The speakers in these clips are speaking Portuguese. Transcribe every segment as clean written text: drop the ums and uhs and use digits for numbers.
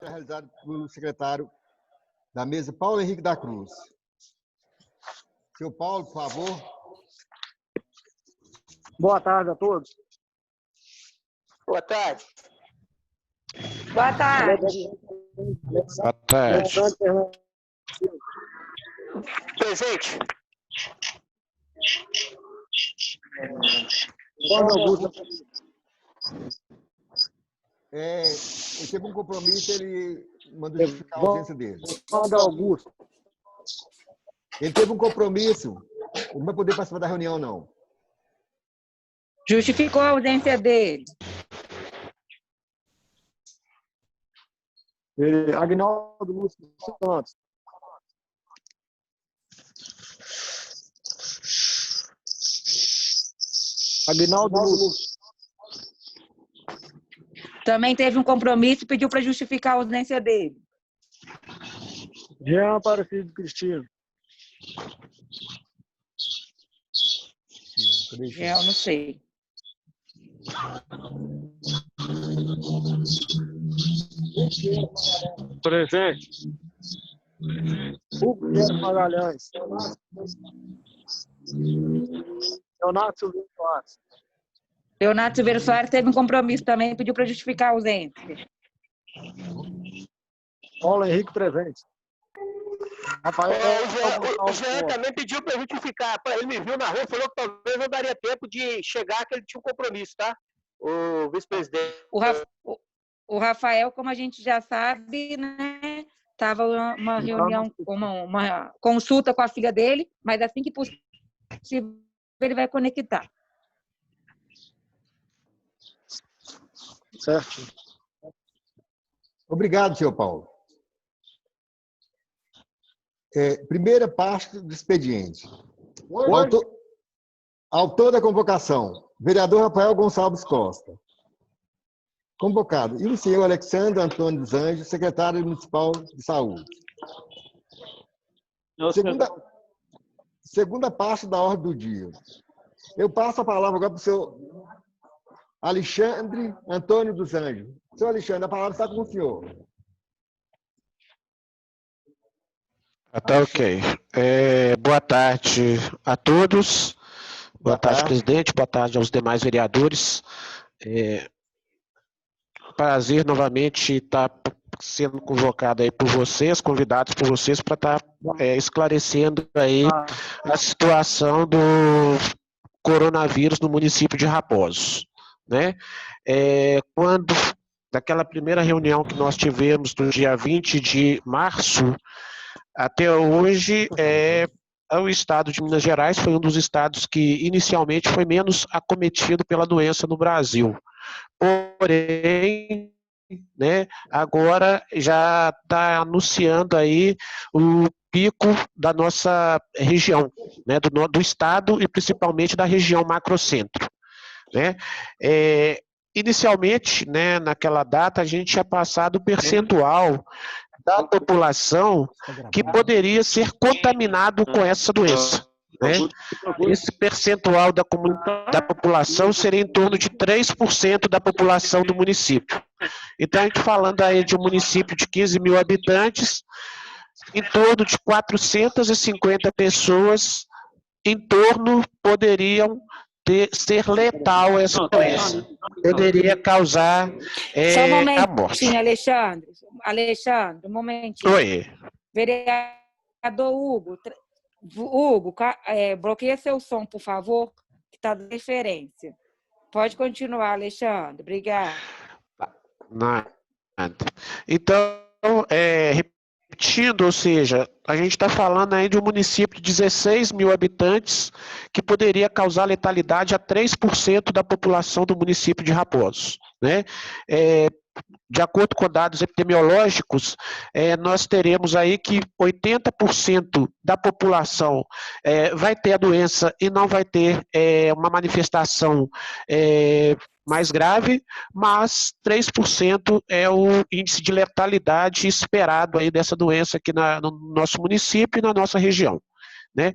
realizado pelo secretário da mesa, Paulo Henrique da Cruz. Seu Paulo, por favor. Boa tarde a todos. Boa tarde. Boa tarde. Boa tarde. Presente. Ele teve um compromisso, ele mandou justificar a ausência dele. Augusto. Ele teve um compromisso, ele não vai poder participar da reunião, não. Justificou a ausência dele. Agnaldo Lúcio Santos. Agnaldo Lúcio. Também teve um compromisso e pediu para justificar a ausência dele. Jean Aparecido Cristino. Eu não sei. Presente. Hugo Guilherme Magalhães. Leonardo Silveira Soares. Leonardo Silveira Soares teve um compromisso também e pediu para justificar a ausência. Paulo Henrique presente. Rafael, o Jean também pediu para justificar. Ele me viu na rua e falou que talvez não daria tempo de chegar, que ele tinha um compromisso, tá? O vice-presidente. O Rafael, como a gente já sabe, né? Estava uma reunião, uma consulta com a filha dele, mas assim que possível ele vai conectar. Certo. Obrigado, senhor Paulo. Primeira parte do expediente. Autor da convocação, vereador Rafael Gonçalves Costa. Convocado, e o senhor Alexandre Antônio dos Anjos, secretário municipal de saúde. Segunda parte da ordem do dia. Eu passo a palavra agora para o senhor Alexandre Antônio dos Anjos. Senhor Alexandre, a palavra está com o senhor. Tá ok. Boa tarde a todos. Boa tarde, presidente. Boa tarde aos demais vereadores. Prazer novamente estar sendo convocado aí por vocês, convidados por vocês, para estar esclarecendo aí a situação do coronavírus no município de Raposos, né? Quando, daquela primeira reunião que nós tivemos no dia 20 de março, até hoje, o estado de Minas Gerais foi um dos estados que inicialmente foi menos acometido pela doença no Brasil. Porém, né, agora já está anunciando aí o pico da nossa região, né, do estado e principalmente da região macrocentro, né? Inicialmente, né, naquela data, a gente tinha passado o percentual da população que poderia ser contaminado com essa doença, né? Esse percentual da população seria em torno de 3% da população do município. Então, a gente falando aí de um município de 15 mil habitantes, em torno de 450 pessoas em torno poderiam ser letal essa doença. Poderia causar Só um a morte. momentinho, Alexandre, um momentinho. Oi. Vereador Hugo, bloqueia seu som, por favor, que está dando interferência. Pode continuar, Alexandre. Obrigada. Nada. Então, repetindo, ou seja, a gente está falando aí de um município de 16 mil habitantes que poderia causar letalidade a 3% da população do município de Raposos, né? De acordo com dados epidemiológicos, nós teremos aí que 80% da população vai ter a doença e não vai ter uma manifestação mais grave, mas 3% é o índice de letalidade esperado aí dessa doença aqui no nosso município e na nossa região, né?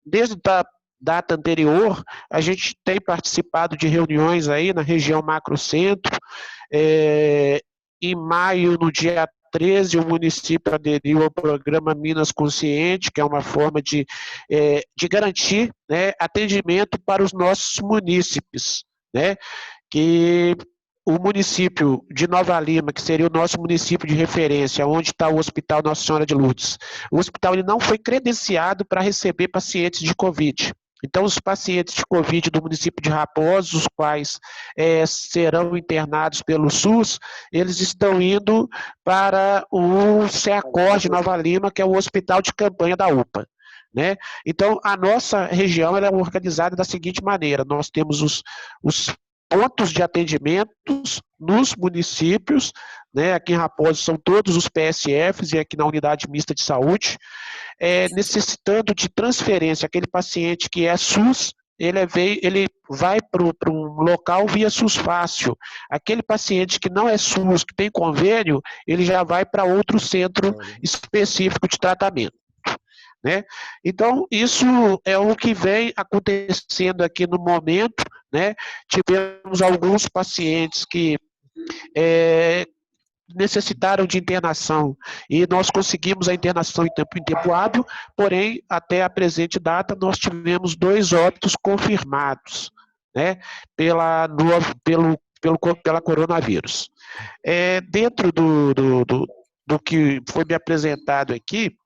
Desde a data anterior, a gente tem participado de reuniões aí na região macrocentro, em maio, no dia 13, o município aderiu ao programa Minas Consciente, que é uma forma de garantir, né, atendimento para os nossos munícipes, né, que o município de Nova Lima, que seria o nosso município de referência, onde está o Hospital Nossa Senhora de Lourdes, o hospital ele não foi credenciado para receber pacientes de Covid. Então, os pacientes de Covid do município de Raposo, os quais serão internados pelo SUS, eles estão indo para o CEACOR de Nova Lima, que é o hospital de campanha da UPA. Né? Então, a nossa região ela é organizada da seguinte maneira: nós temos os pontos de atendimentos nos municípios, né? Aqui em Raposo são todos os PSFs e aqui na unidade mista de saúde, necessitando de transferência, aquele paciente que é SUS, ele vai para um local via SUS Fácil. Aquele paciente que não é SUS, que tem convênio, ele já vai para outro centro específico de tratamento. Né? Então, isso é o que vem acontecendo aqui no momento, né? Tivemos alguns pacientes que necessitaram de internação e nós conseguimos a internação em tempo hábil, porém, até a presente data, nós tivemos 2 óbitos confirmados, né? Pela coronavírus. Dentro do que foi me apresentado aqui,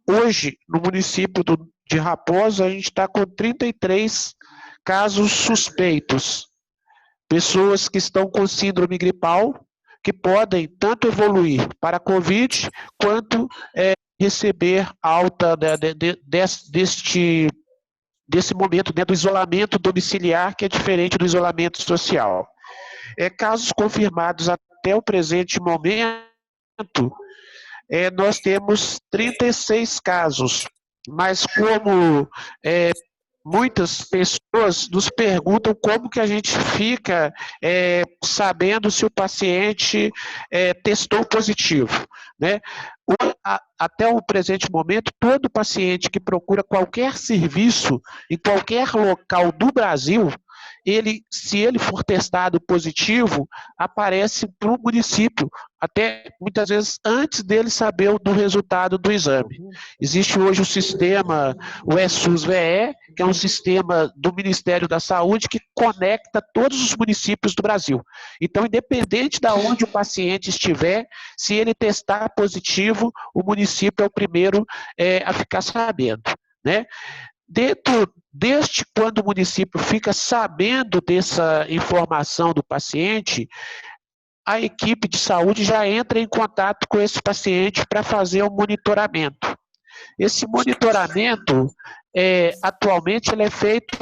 hoje, no município de Raposo, a gente está com 33 casos suspeitos. Pessoas que estão com síndrome gripal, que podem tanto evoluir para a Covid, quanto receber alta desse momento, né, do isolamento domiciliar, que é diferente do isolamento social. Casos confirmados até o presente momento, nós temos 36 casos, mas como muitas pessoas nos perguntam como que a gente fica sabendo se o paciente testou positivo, né? Até o presente momento, todo paciente que procura qualquer serviço em qualquer local do Brasil, se ele for testado positivo, aparece para o município, até muitas vezes antes dele saber do resultado do exame. Existe hoje o sistema, o SUS-VE, que é um sistema do Ministério da Saúde que conecta todos os municípios do Brasil. Então, independente de onde o paciente estiver, se ele testar positivo, o município é o primeiro a ficar sabendo, né? Desde quando o município fica sabendo dessa informação do paciente, a equipe de saúde já entra em contato com esse paciente para fazer o monitoramento. Esse monitoramento, atualmente, ele é feito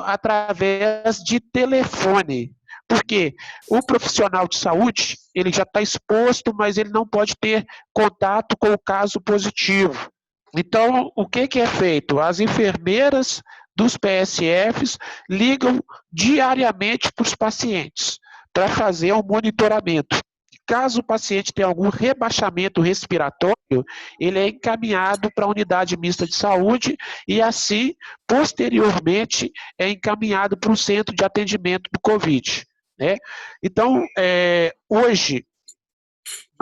através de telefone, porque o profissional de saúde, ele já está exposto, mas ele não pode ter contato com o caso positivo. Então, o que é feito? As enfermeiras dos PSFs ligam diariamente para os pacientes para fazer o monitoramento. Caso o paciente tenha algum rebaixamento respiratório, ele é encaminhado para a unidade mista de saúde e, assim, posteriormente, é encaminhado para o centro de atendimento do Covid. Né? Então, hoje,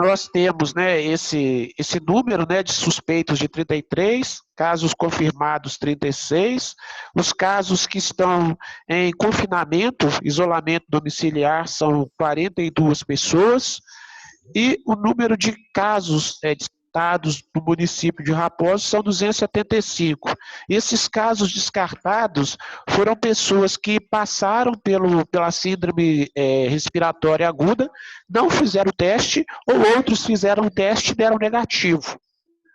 nós temos, né, esse número, né, de suspeitos de 33, casos confirmados 36, os casos que estão em confinamento, isolamento domiciliar, são 42 pessoas, e o número de casos descartados no município de Raposo são 275. Esses casos descartados foram pessoas que passaram pela síndrome respiratória aguda, não fizeram teste, ou outros fizeram o teste e deram negativo.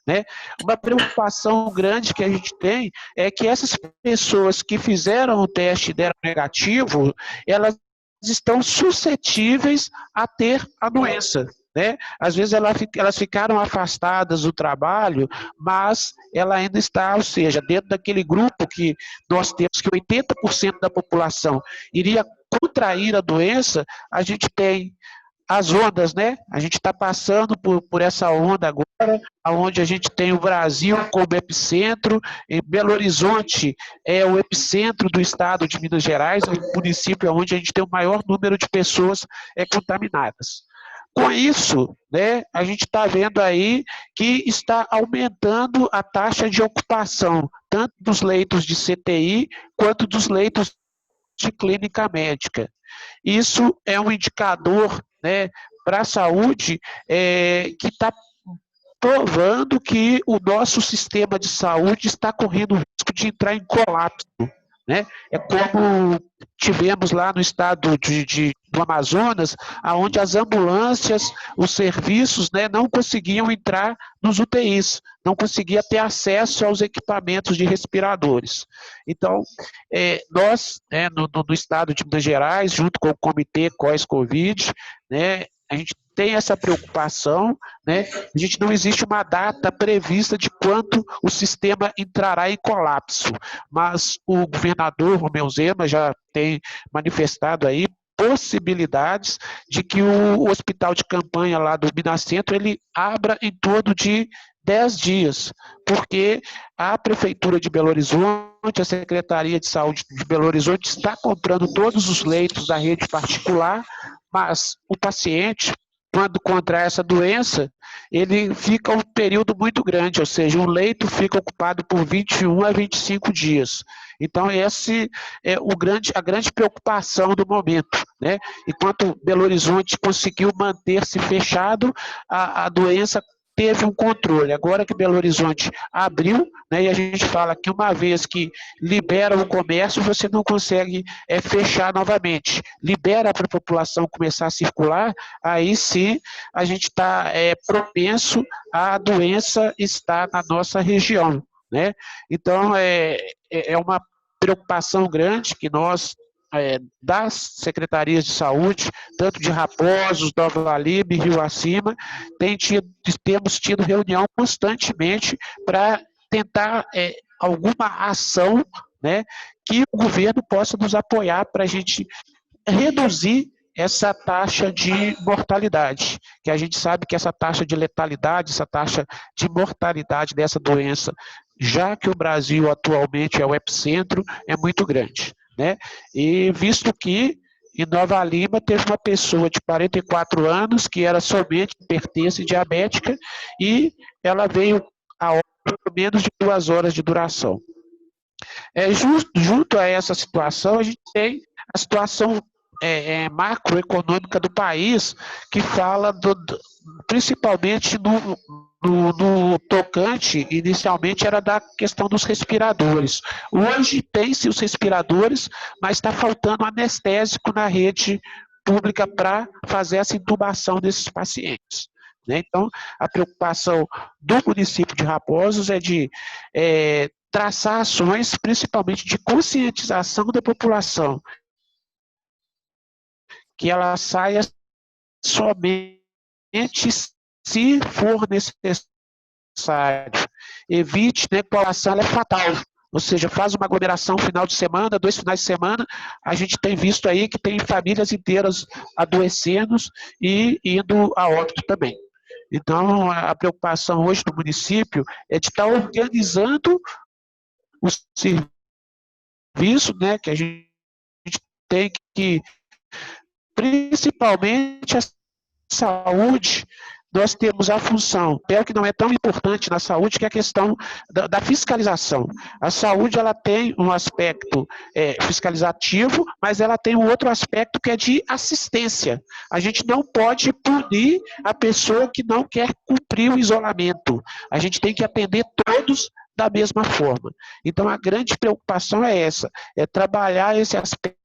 Né? Uma preocupação grande que a gente tem é que essas pessoas que fizeram o teste e deram negativo, elas estão suscetíveis a ter a doença. Né? Às vezes elas ficaram afastadas do trabalho, mas ela ainda está, ou seja, dentro daquele grupo que nós temos que 80% da população iria contrair a doença, a gente tem as ondas, né? A gente está passando por essa onda agora, onde a gente tem o Brasil como epicentro, em Belo Horizonte é o epicentro do estado de Minas Gerais, é o município onde a gente tem o maior número de pessoas contaminadas. Com isso, né, a gente está vendo aí que está aumentando a taxa de ocupação, tanto dos leitos de CTI, quanto dos leitos de clínica médica. Isso é um indicador, né, para a saúde que está provando que o nosso sistema de saúde está correndo o risco de entrar em colapso. Né? É como tivemos lá no estado do Amazonas, onde as ambulâncias, os serviços, né, não conseguiam entrar nos UTIs, não conseguia ter acesso aos equipamentos de respiradores. Então, nós, né, no estado de Minas Gerais, junto com o Comitê COIS-Covid, né, a gente tem essa preocupação, né? A gente não existe uma data prevista de quando o sistema entrará em colapso, mas o governador Romeu Zema já tem manifestado aí possibilidades de que o hospital de campanha lá do Minacentro ele abra em torno de 10 dias, porque a Prefeitura de Belo Horizonte, a Secretaria de Saúde de Belo Horizonte está comprando todos os leitos da rede particular, mas o paciente, quando contrai essa doença, ele fica um período muito grande, ou seja, o leito fica ocupado por 21 a 25 dias. Então, esse é a grande preocupação do momento, né? Enquanto Belo Horizonte conseguiu manter-se fechado, a doença teve um controle. Agora que Belo Horizonte abriu, né, e a gente fala que uma vez que libera o comércio, você não consegue fechar novamente. Libera para a população começar a circular, aí sim a gente está propenso à doença estar na nossa região. Né? Então, é uma preocupação grande que nós, das secretarias de saúde, tanto de Raposos, Nova Lima, Rio Acima, temos tido reunião constantemente para tentar alguma ação, né, que o governo possa nos apoiar para a gente reduzir essa taxa de mortalidade, que a gente sabe que essa taxa de letalidade, essa taxa de mortalidade dessa doença, já que o Brasil atualmente é o epicentro, é muito grande. Né? E visto que em Nova Lima teve uma pessoa de 44 anos que era somente hipertensa e diabética e ela veio a óbito por menos de 2 horas de duração. Junto a essa situação, a gente tem a situação macroeconômica do país, que fala principalmente no tocante, inicialmente era da questão dos respiradores. Hoje tem-se os respiradores, mas está faltando anestésico na rede pública para fazer essa intubação desses pacientes. Né? Então, a preocupação do município de Raposos é de traçar ações, principalmente de conscientização da população, que ela saia somente se for necessário. Evite, né, que a população é fatal. Ou seja, faz uma aglomeração final de semana, 2 finais de semana, a gente tem visto aí que tem famílias inteiras adoecendo e indo a óbito também. Então, a preocupação hoje do município é de estar organizando o serviço, né, que a gente tem que, principalmente a saúde, nós temos a função, que não é tão importante na saúde, que é a questão da fiscalização. A saúde ela tem um aspecto fiscalizativo, mas ela tem um outro aspecto que é de assistência. A gente não pode punir a pessoa que não quer cumprir o isolamento. A gente tem que atender todos da mesma forma. Então, a grande preocupação é essa, é trabalhar esse aspecto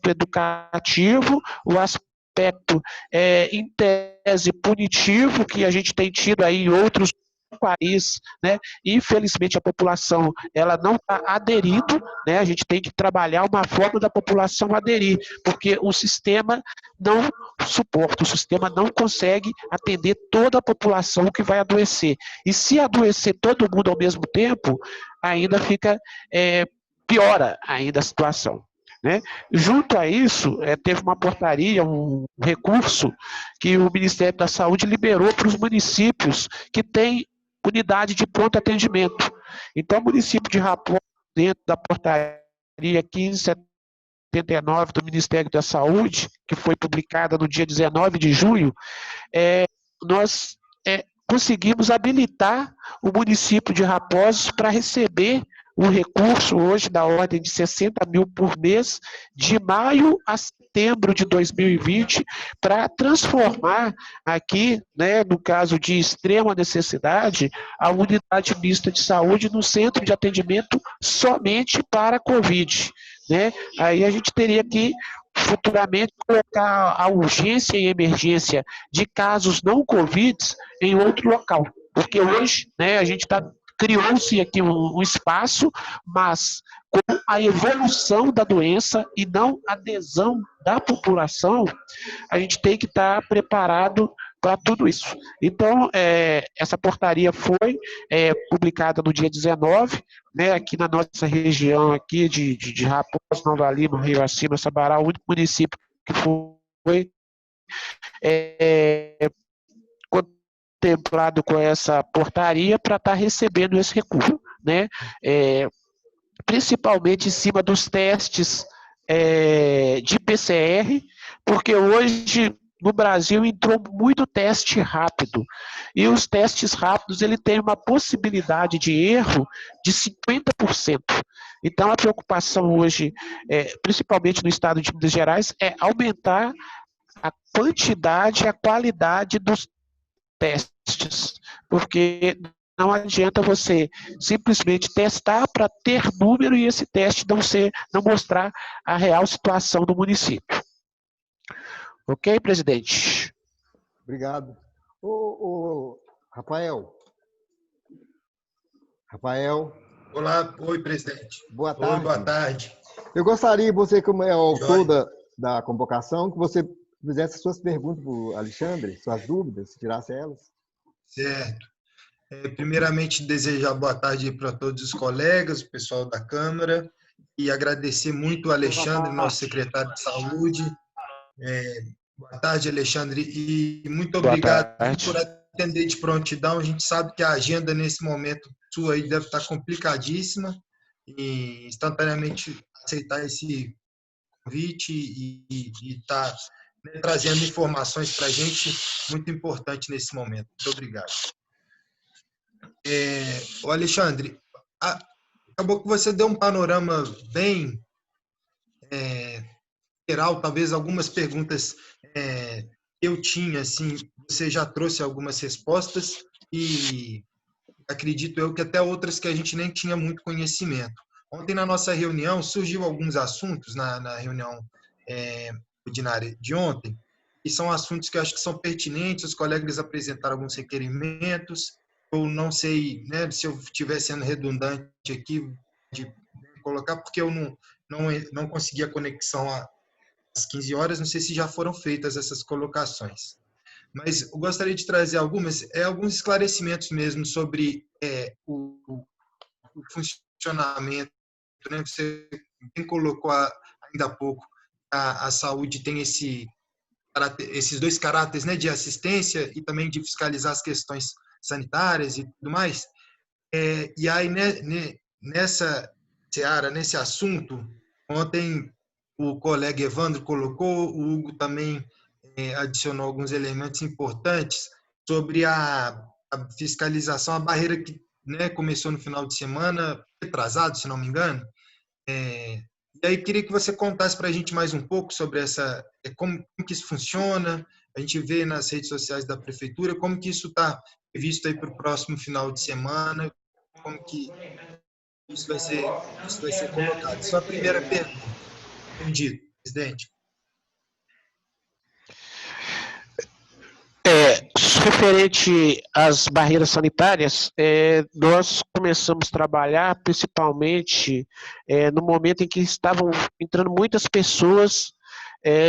educativo, o aspecto em tese punitivo, que a gente tem tido aí em outros países, né? Infelizmente a população ela não está aderindo, né? A gente tem que trabalhar uma forma da população aderir, porque o sistema não suporta, o sistema não consegue atender toda a população que vai adoecer. E se adoecer todo mundo ao mesmo tempo, ainda fica piora ainda a situação. né? Junto a isso, teve uma portaria, um recurso que o Ministério da Saúde liberou para os municípios que têm unidade de pronto atendimento. Então, o município de Raposa, dentro da portaria 1579 do Ministério da Saúde, que foi publicada no dia 19 de junho, nós conseguimos habilitar o município de Raposos para receber um recurso hoje da ordem de 60 mil por mês, de maio a setembro de 2020, para transformar aqui, né, no caso de extrema necessidade, a unidade mista de saúde no centro de atendimento somente para a Covid, né? Aí a gente teria que futuramente colocar a urgência e emergência de casos não Covid em outro local. Porque hoje, né, a gente criou-se aqui um espaço, mas com a evolução da doença e não a adesão da população, a gente tem que estar preparado para tudo isso. Então, essa portaria foi publicada no dia 19, né, aqui na nossa região aqui de Raposa, Nova Lima, Rio Acima, Sabará, o único município que foi contemplado com essa portaria para estar recebendo esse recurso, né? Principalmente em cima dos testes de PCR, porque hoje no Brasil entrou muito teste rápido, e os testes rápidos ele tem uma possibilidade de erro de 50%. Então a preocupação hoje, principalmente no estado de Minas Gerais, é aumentar a quantidade e a qualidade dos testes, porque não adianta você simplesmente testar para ter número e esse teste não mostrar a real situação do município. Ok, presidente? Obrigado. Rafael. Rafael. Olá, oi, presidente. Boa tarde. Oi, boa tarde. Eu gostaria, você como é o autor da convocação, que você fizesse suas perguntas para o Alexandre, suas dúvidas, tirasse elas. Certo. Primeiramente, desejar boa tarde para todos os colegas, o pessoal da Câmara, e agradecer muito ao Alexandre, nosso secretário de Saúde. Boa tarde, Alexandre, e muito obrigado por atender de prontidão. A gente sabe que a agenda, nesse momento, sua aí deve estar complicadíssima, e instantaneamente aceitar esse convite e estar trazendo informações para a gente, muito importante nesse momento. Muito obrigado. Alexandre, acabou que você deu um panorama bem geral, talvez algumas perguntas eu tinha, assim, você já trouxe algumas respostas e acredito eu que até outras que a gente nem tinha muito conhecimento. Ontem, na nossa reunião, surgiu alguns assuntos na reunião ordinária de ontem, e são assuntos que eu acho que são pertinentes, os colegas apresentaram alguns requerimentos, eu não sei, né, se eu estiver sendo redundante aqui de colocar, porque eu não consegui a conexão às 15 horas, não sei se já foram feitas essas colocações. Mas eu gostaria de trazer alguns esclarecimentos mesmo sobre o funcionamento, né? Você bem colocou ainda há pouco, a saúde tem esses dois caráteres, né, de assistência e também de fiscalizar as questões sanitárias e tudo mais. E aí, nessa seara, nesse assunto, ontem o colega Evandro colocou, o Hugo também adicionou alguns elementos importantes sobre a fiscalização, a barreira que, né, começou no final de semana, retrasado, se não me engano. E aí queria que você contasse para a gente mais um pouco sobre como que isso funciona. A gente vê nas redes sociais da prefeitura como que isso está previsto aí para o próximo final de semana, como que isso vai ser colocado. Só a primeira pergunta. Entendido, presidente. Referente às barreiras sanitárias, nós começamos a trabalhar principalmente no momento em que estavam entrando muitas pessoas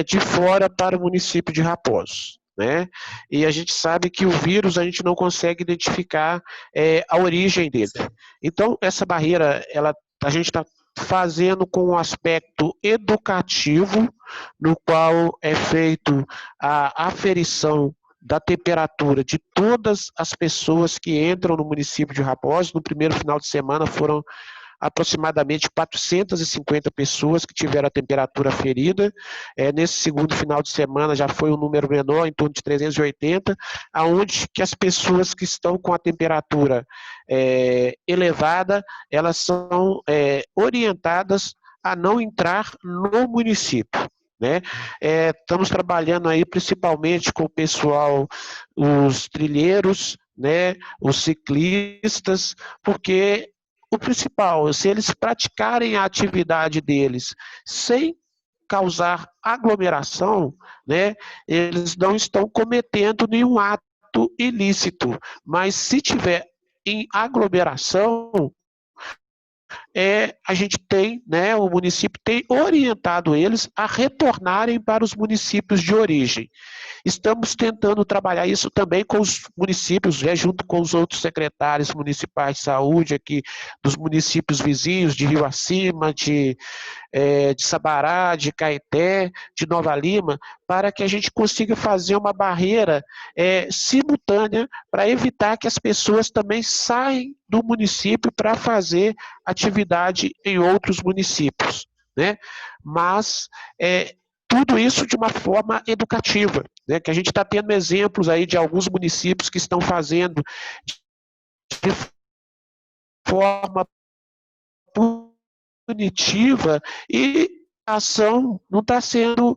de fora para o município de Raposos, né? E a gente sabe que o vírus a gente não consegue identificar a origem dele. Então, essa barreira, a gente está fazendo com um aspecto educativo, no qual é feito a aferição da temperatura de todas as pessoas que entram no município de Raposo. No primeiro final de semana foram aproximadamente 450 pessoas que tiveram a temperatura aferida. Nesse segundo final de semana já foi um número menor, em torno de 380, aonde que as pessoas que estão com a temperatura elevada, elas são orientadas a não entrar no município. Né? Estamos trabalhando aí principalmente com o pessoal, os trilheiros, né? Os ciclistas, porque o principal, se eles praticarem a atividade deles sem causar aglomeração, né, eles não estão cometendo nenhum ato ilícito. Mas se tiver em aglomeração, a gente tem, né, o município tem orientado eles a retornarem para os municípios de origem. Estamos tentando trabalhar isso também com os municípios, junto com os outros secretários municipais de saúde aqui dos municípios vizinhos, de Rio Acima, de Sabará, de Caeté, de Nova Lima, para que a gente consiga fazer uma barreira simultânea para evitar que as pessoas também saiam do município para fazer atividade em outros municípios, né? Mas tudo isso de uma forma educativa, né? Que a gente está tendo exemplos aí de alguns municípios que estão fazendo de forma punitiva e a ação não está sendo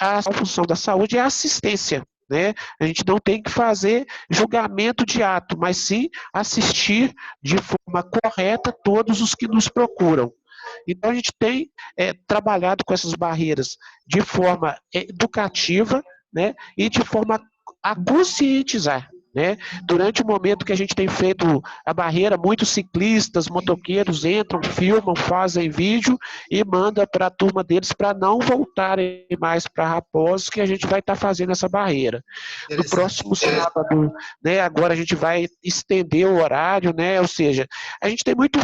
a função da saúde é a assistência, né? A gente não tem que fazer julgamento de ato, mas sim assistir de forma correta todos os que nos procuram. Então, a gente tem trabalhado com essas barreiras de forma educativa, né, e de forma a conscientizar. Né? Durante o momento que a gente tem feito a barreira, muitos ciclistas, motoqueiros entram, filmam, fazem vídeo e mandam para a turma deles para não voltarem mais para Raposo, que a gente vai estar fazendo essa barreira. No próximo sábado, né, agora a gente vai estender o horário, né, ou seja, a gente tem muito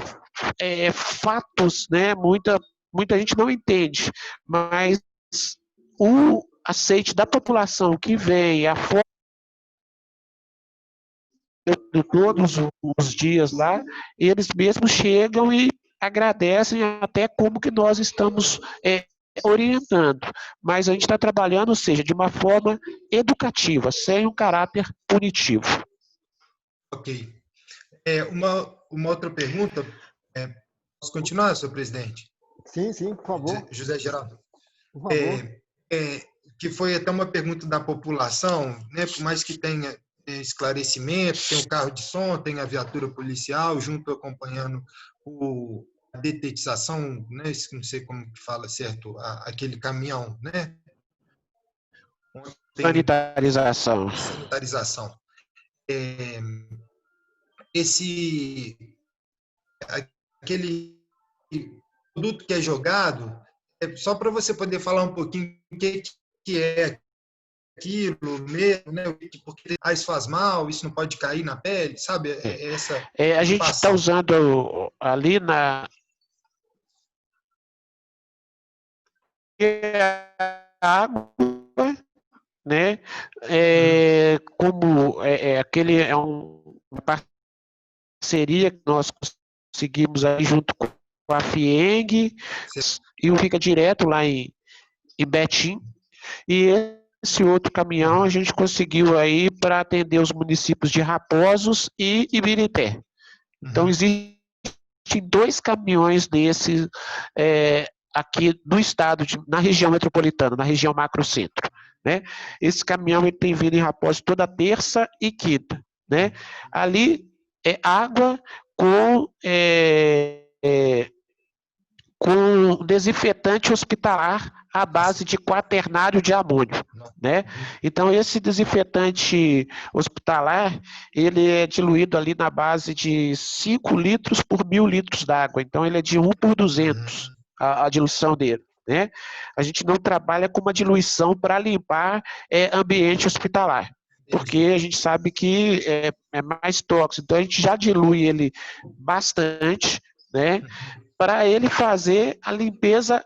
fatos, né, muita gente não entende, mas o aceite da população que vem, a forma de todos os dias lá, eles mesmos chegam e agradecem até como que nós estamos orientando. Mas a gente está trabalhando, ou seja, de uma forma educativa, sem um caráter punitivo. Ok. Uma outra pergunta. Posso continuar, senhor presidente? Sim, por favor. José Geraldo. Por favor. Que foi até uma pergunta da população, né? Por mais que tenha esclarecimento, tem o carro de som, tem a viatura policial, junto acompanhando a detetização, né? Não sei como que fala certo, aquele caminhão, né? Sanitarização. Aquele produto que é jogado, só para você poder falar um pouquinho o que é aquilo mesmo, né? Porque isso faz mal, isso não pode cair na pele, sabe? A gente está usando ali na água, né? Como aquele é uma parceria que nós conseguimos aí junto com a FIENG, e o fica direto lá em Betim, e esse outro caminhão a gente conseguiu aí para atender os municípios de Raposos e Ibirité. Então, existem 2 caminhões desses aqui no estado, na região metropolitana, na região macrocentro. Né? Esse caminhão ele tem vindo em Raposos toda terça e quinta. Né? Ali é água com desinfetante hospitalar à base de quaternário de amônio, né? Então, esse desinfetante hospitalar, ele é diluído ali na base de 5 litros por 1.000 litros d'água. Então, ele é de 1 por 200, a diluição dele, né? A gente não trabalha com uma diluição para limpar ambiente hospitalar, porque a gente sabe que é mais tóxico. Então, a gente já dilui ele bastante, né? para ele fazer a limpeza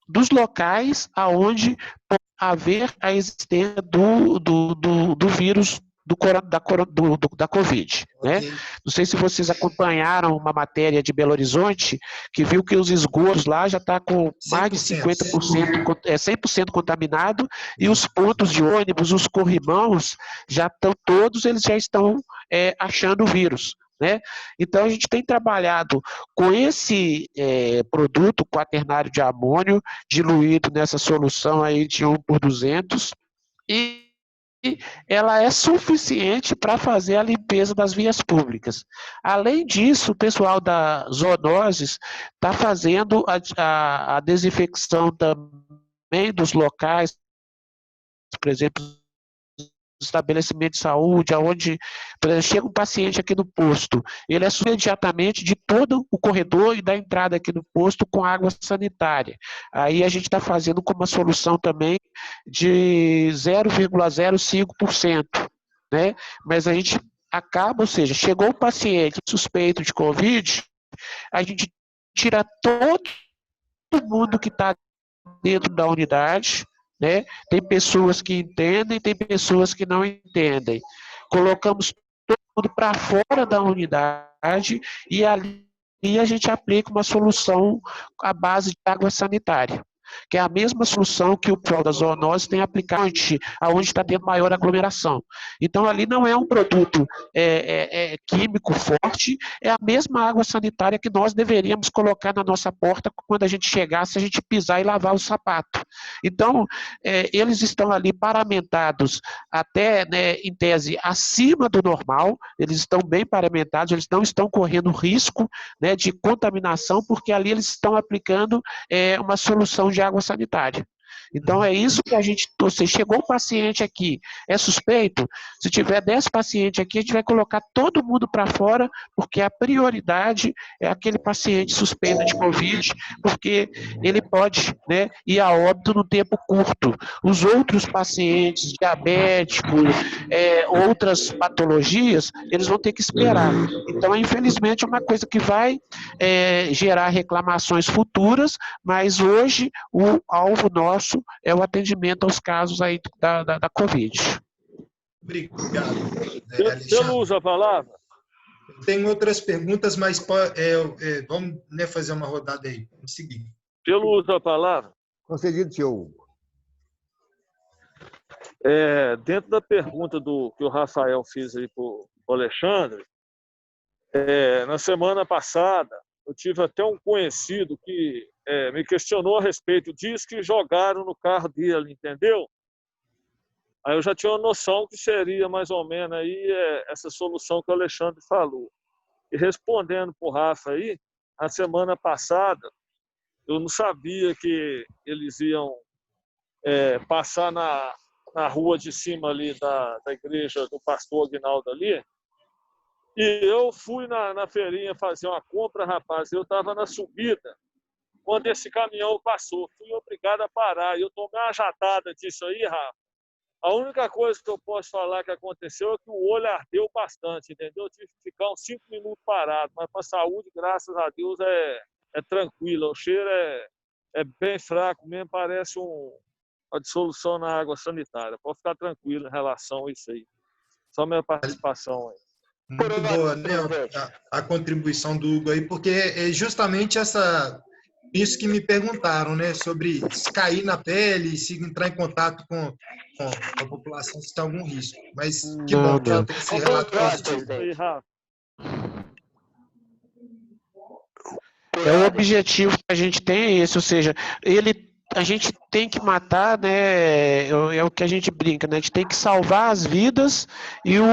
dos locais aonde pode haver a existência do vírus da Covid. Né? Ok. Não sei se vocês acompanharam uma matéria de Belo Horizonte que viu que os esgotos lá já está com mais de 50%, 100% contaminado, e os pontos de ônibus, os corrimãos, eles já estão achando o vírus. Né? Então, a gente tem trabalhado com esse produto quaternário de amônio diluído nessa solução aí de 1/200, e ela é suficiente para fazer a limpeza das vias públicas. Além disso, o pessoal da zoonoses está fazendo a desinfecção também dos locais, por exemplo, estabelecimento de saúde, onde, por exemplo, chega um paciente aqui no posto, ele é imediatamente de todo o corredor e da entrada aqui no posto com água sanitária. Aí a gente está fazendo com uma solução também de 0,05%, né? Mas a gente acaba, ou seja, chegou um paciente suspeito de Covid, a gente tira todo mundo que está dentro da unidade, né? Tem pessoas que entendem, tem pessoas que não entendem. Colocamos todo mundo para fora da unidade e ali a gente aplica uma solução à base de água sanitária, que é a mesma solução que o pessoal da zoonose tem aplicado onde está tendo maior aglomeração. Então, ali não é um produto químico forte, é a mesma água sanitária que nós deveríamos colocar na nossa porta quando a gente chegasse, a gente pisar e lavar o sapato. Então, eles estão ali paramentados até, né, em tese, acima do normal, eles estão bem paramentados, eles não estão correndo risco, né, de contaminação, porque ali eles estão aplicando uma solução de água sanitária. Então, é isso que a gente... Você chegou um paciente aqui, é suspeito? Se tiver 10 pacientes aqui, a gente vai colocar todo mundo para fora, porque a prioridade é aquele paciente suspeito de Covid, porque ele pode, né, ir a óbito no tempo curto. Os outros pacientes, diabéticos, outras patologias, eles vão ter que esperar. Então, infelizmente, é uma coisa que vai gerar reclamações futuras, mas hoje o alvo nosso é o atendimento aos casos aí da Covid. Obrigado, Pelo Alexandre. uso a palavra. Tem outras perguntas, mas vamos, né, fazer uma rodada aí. Vamos seguir. Pelo uso a palavra. Concedido, senhor Hugo. Dentro da pergunta que o Rafael fez aí para o Alexandre, na semana passada, eu tive até um conhecido que me questionou a respeito disso, que jogaram no carro dele, entendeu? Aí eu já tinha uma noção que seria mais ou menos aí essa solução que o Alexandre falou. E respondendo para o Rafa aí, na semana passada, eu não sabia que eles iam passar na rua de cima ali da igreja do pastor Aguinaldo ali. E eu fui na feirinha fazer uma compra, rapaz, eu estava na subida, quando esse caminhão passou, fui obrigado a parar. Eu tomei uma jatada disso aí, Rafa. A única coisa que eu posso falar que aconteceu é que o olho ardeu bastante, entendeu? Eu tive que ficar uns 5 minutos parado, mas para a saúde, graças a Deus, é tranquila. O cheiro é bem fraco mesmo, parece uma dissolução na água sanitária. Pode ficar tranquilo em relação a isso aí. Só minha participação aí. Muito boa, né, a contribuição do Hugo aí, porque é justamente isso que me perguntaram, né, sobre se cair na pele, se entrar em contato com a população, se tem algum risco. Mas que bom que tem esse relato positivo. O objetivo que a gente tem é esse, ou seja, a gente tem que matar, né, é o que a gente brinca, né, a gente tem que salvar as vidas e o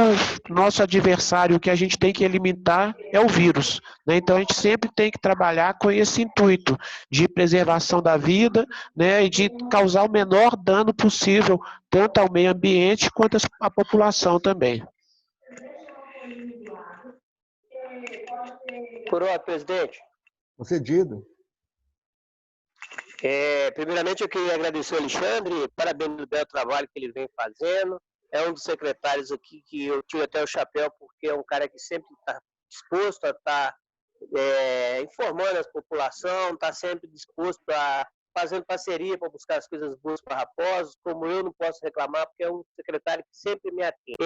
nosso adversário, o que a gente tem que eliminar é o vírus, né, então a gente sempre tem que trabalhar com esse intuito de preservação da vida, né, e de causar o menor dano possível, tanto ao meio ambiente quanto à população também. Coroa, presidente. Concedido. Primeiramente, eu queria agradecer ao Alexandre, parabéns pelo belo trabalho que ele vem fazendo. É um dos secretários aqui que eu tiro até o chapéu, porque é um cara que sempre está disposto a estar informando a população, está sempre disposto a fazendo parceria para buscar as coisas boas para Raposos, como eu não posso reclamar, porque é um secretário que sempre me atende.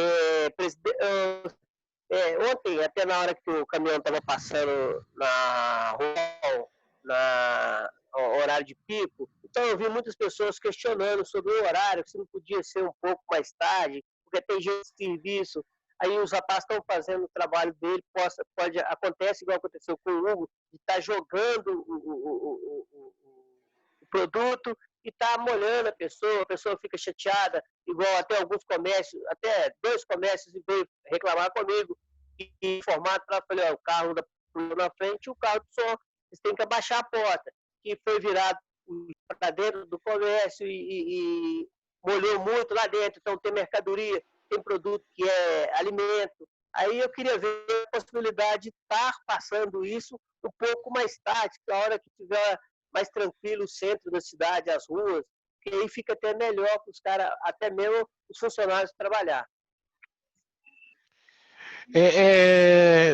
Ontem, até na hora que o caminhão estava passando na rua, na horário de pico, então eu vi muitas pessoas questionando sobre o horário, se não podia ser um pouco mais tarde, porque tem gente de serviço. Aí os rapazes estão fazendo o trabalho dele, acontece igual aconteceu com o Hugo, de estar jogando o produto e está molhando a pessoa fica chateada, igual até alguns comércios, até 2 comércios veio reclamar comigo, e informado para falei, o carro na frente, o carro do som, vocês têm que abaixar a porta, que foi virado para dentro do comércio e molhou muito lá dentro, então tem mercadoria, tem produto que é alimento. Aí eu queria ver a possibilidade de estar passando isso um pouco mais tarde, na hora que tiver mais tranquilo o centro da cidade, as ruas, que aí fica até melhor para os caras, até mesmo os funcionários trabalhar.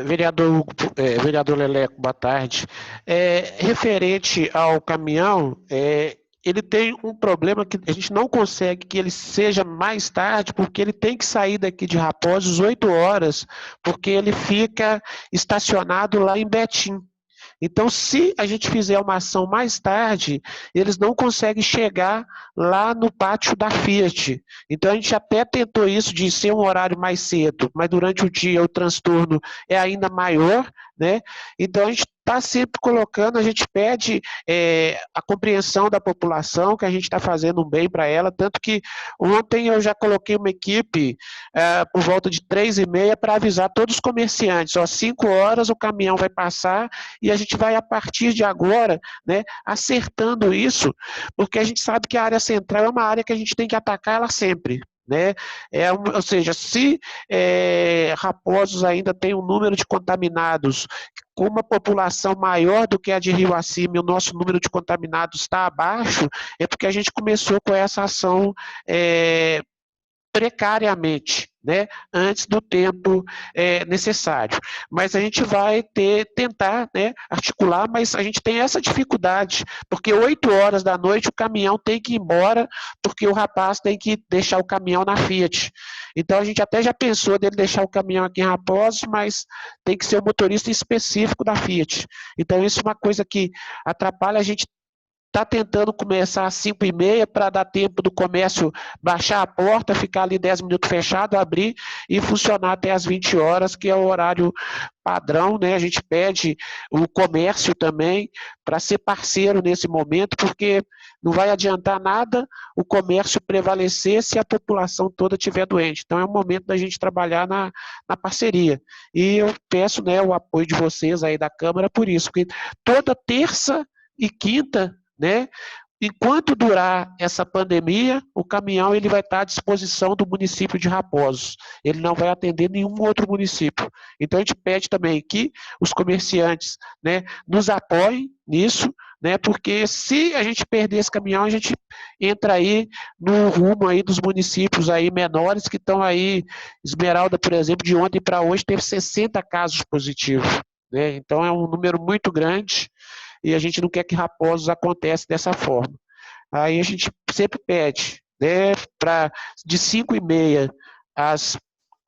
Vereador Leleco, boa tarde. Referente ao caminhão, ele tem um problema que a gente não consegue que ele seja mais tarde, porque ele tem que sair daqui de Raposos 8 horas, porque ele fica estacionado lá em Betim. Então, se a gente fizer uma ação mais tarde, eles não conseguem chegar lá no pátio da Fiat. Então, a gente até tentou isso de ser um horário mais cedo, mas durante o dia o transtorno é ainda maior, né? Então, a gente está sempre colocando, a gente pede a compreensão da população, que a gente está fazendo um bem para ela, tanto que ontem eu já coloquei uma equipe por volta de 3h30 para avisar todos os comerciantes, 5 horas o caminhão vai passar e a gente vai, a partir de agora, né, acertando isso, porque a gente sabe que a área central é uma área que a gente tem que atacar ela sempre. Né? Ou seja, se Raposos ainda tem um número de contaminados com uma população maior do que a de Rio Acima e o nosso número de contaminados está abaixo, é porque a gente começou com essa ação precariamente, né, antes do tempo necessário. Mas a gente vai tentar, né, articular, mas a gente tem essa dificuldade, porque 8 horas da noite o caminhão tem que ir embora, porque o rapaz tem que deixar o caminhão na Fiat. Então a gente até já pensou dele deixar o caminhão aqui em Raposos, mas tem que ser um motorista específico da Fiat. Então isso é uma coisa que atrapalha. A gente está tentando começar às 5h30 para dar tempo do comércio baixar a porta, ficar ali 10 minutos fechado, abrir e funcionar até às 20 horas, que é o horário padrão, né? A gente pede o comércio também para ser parceiro nesse momento, porque não vai adiantar nada o comércio prevalecer se a população toda estiver doente. Então é o momento da gente trabalhar na parceria. E eu peço, né, o apoio de vocês aí da Câmara por isso, porque toda terça e quinta, né, enquanto durar essa pandemia, o caminhão ele vai estar à disposição do município de Raposos. Ele não vai atender nenhum outro município. Então a gente pede também que os comerciantes, né, nos apoiem nisso, né, porque se a gente perder esse caminhão, a gente entra aí no rumo aí dos municípios aí menores que estão aí. Esmeralda, por exemplo, de ontem para hoje teve 60 casos positivos, né? Então é um número muito grande. E a gente não quer que Raposos aconteça dessa forma. Aí a gente sempre pede, né, de 5h30 às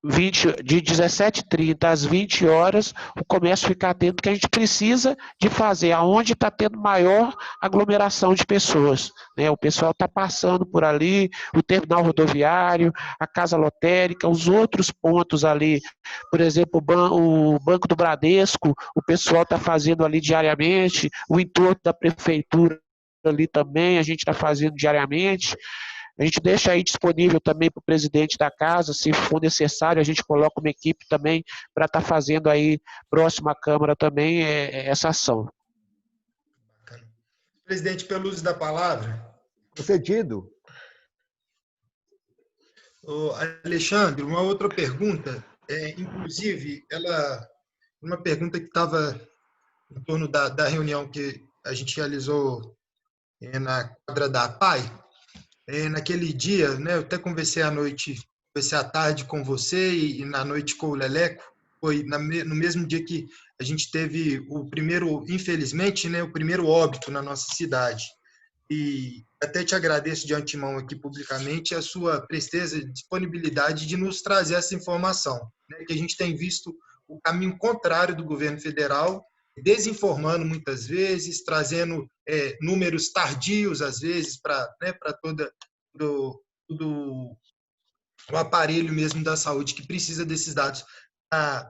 20, de 17h30 às 20 horas, o comércio ficar atento, que a gente precisa de fazer aonde está tendo maior aglomeração de pessoas. Né? O pessoal está passando por ali, o terminal rodoviário, a casa lotérica, os outros pontos ali, por exemplo, o Banco do Bradesco, o pessoal está fazendo ali diariamente, o entorno da prefeitura ali também, a gente está fazendo diariamente. A gente deixa aí disponível também para o presidente da casa, se for necessário, a gente coloca uma equipe também para estar fazendo aí, próximo à Câmara também, essa ação. Presidente, pelo uso da palavra. Concedido. Alexandre, uma outra pergunta, inclusive, uma pergunta que estava em torno da reunião que a gente realizou na quadra da PAI. Naquele dia, né, eu até conversei à tarde com você e na noite com o Leleco, foi no mesmo dia que a gente teve o primeiro, infelizmente, né, o primeiro óbito na nossa cidade. E até te agradeço de antemão aqui publicamente a sua presteza e disponibilidade de nos trazer essa informação, né, que a gente tem visto o caminho contrário do governo federal, desinformando muitas vezes, trazendo números tardios, às vezes, para todo o aparelho mesmo da saúde que precisa desses dados para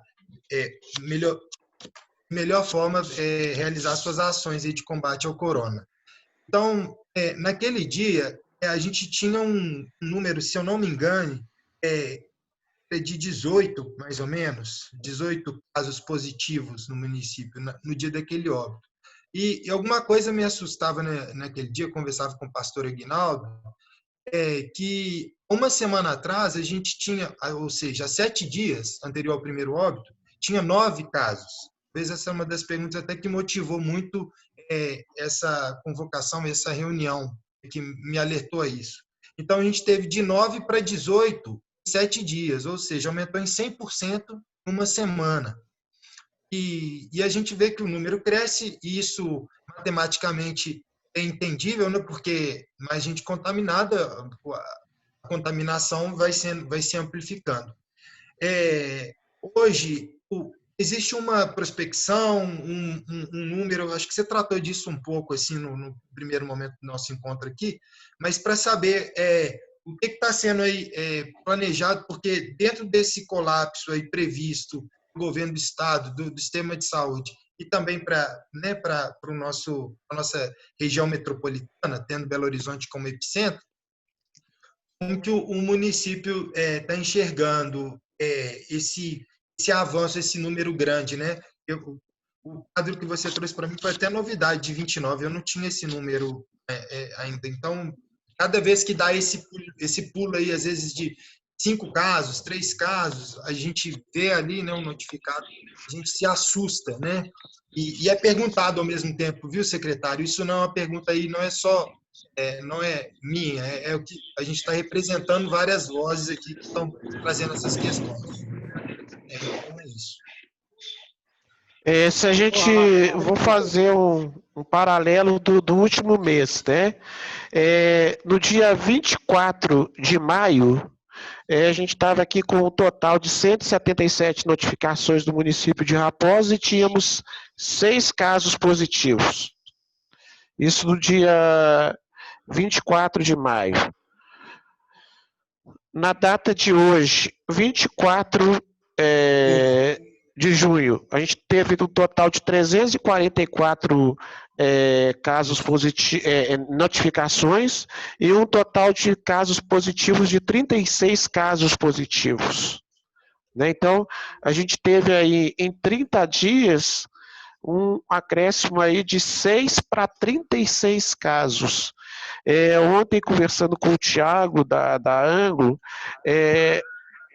melhor forma realizar suas ações aí de combate ao corona. Então, naquele dia, a gente tinha um número, se eu não me engano, de 18, mais ou menos, 18 casos positivos no município, no dia daquele óbito. E alguma coisa me assustava naquele dia, eu conversava com o pastor Aguinaldo, que uma semana atrás a gente tinha, ou seja, há 7 dias anterior ao primeiro óbito, tinha 9 casos. Talvez essa é uma das perguntas até que motivou muito essa convocação, essa reunião, que me alertou a isso. Então, a gente teve de 9 para 18 em 7 dias, ou seja, aumentou em 100% em uma semana. E a gente vê que o número cresce, e isso matematicamente é entendível, né? Porque mais gente contaminada, a contaminação vai se amplificando. Hoje, existe uma prospecção, um número, acho que você tratou disso um pouco assim no primeiro momento do nosso encontro aqui, mas para saber o que está sendo aí planejado, porque dentro desse colapso aí previsto do governo do estado, do sistema de saúde, e também para a nossa região metropolitana, tendo Belo Horizonte como epicentro, como que o município está enxergando esse avanço, esse número grande, né? O quadro que você trouxe para mim foi até novidade, de 29, eu não tinha esse número ainda. Então, cada vez que dá esse pulo aí, às vezes de 5 casos, 3 casos, a gente vê ali, né, um notificado, a gente se assusta, né? E é perguntado ao mesmo tempo, viu, secretário? Isso não é uma pergunta aí, não é só, não é minha, é o que a gente está representando várias vozes aqui que estão trazendo essas questões. Então é isso. Se a gente, vou fazer um paralelo do último mês, né? No dia 24 de maio, a gente estava aqui com um total de 177 notificações do município de Raposa e tínhamos 6 casos positivos. Isso no dia 24 de maio. Na data de hoje, 24 de junho, a gente teve um total de 344 casos positivos, notificações, e um total de casos positivos de 36 casos positivos. Né? Então, a gente teve aí em 30 dias um acréscimo aí de 6 para 36 casos. Ontem, conversando com o Thiago da Anglo,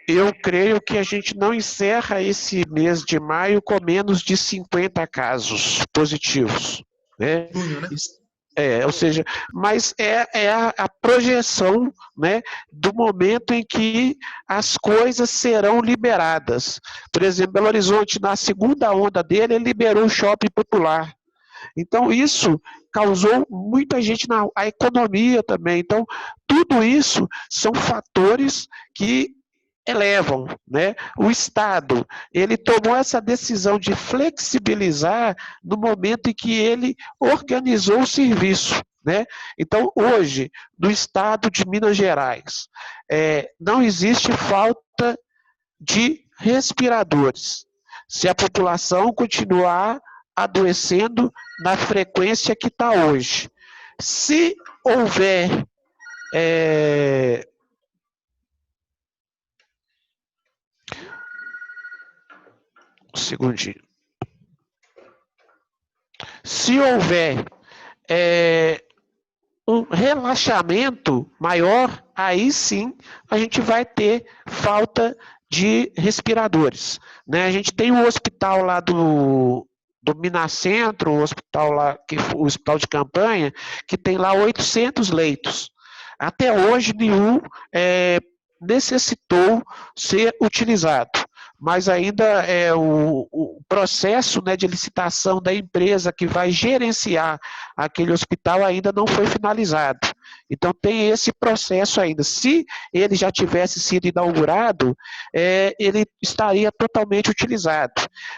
eu creio que a gente não encerra esse mês de maio com menos de 50 casos positivos. Né? Ou seja, mas a projeção, né, do momento em que as coisas serão liberadas. Por exemplo, Belo Horizonte, na segunda onda dele, ele liberou o shopping popular. Então, isso causou muita gente a economia também. Então, tudo isso são fatores que elevam, né? O Estado, ele tomou essa decisão de flexibilizar no momento em que ele organizou o serviço, né? Então, hoje, no Estado de Minas Gerais, não existe falta de respiradores. Se a população continuar adoecendo na frequência que está hoje. Se houver um segundinho. Se houver um relaxamento maior, aí sim a gente vai ter falta de respiradores. Né? A gente tem um hospital lá do Minacentro, o hospital de campanha, que tem lá 800 leitos. Até hoje, nenhum necessitou ser utilizado. mas ainda o processo, né, de licitação da empresa que vai gerenciar aquele hospital ainda não foi finalizado. Então, tem esse processo ainda. Se ele já tivesse sido inaugurado, ele estaria totalmente utilizado.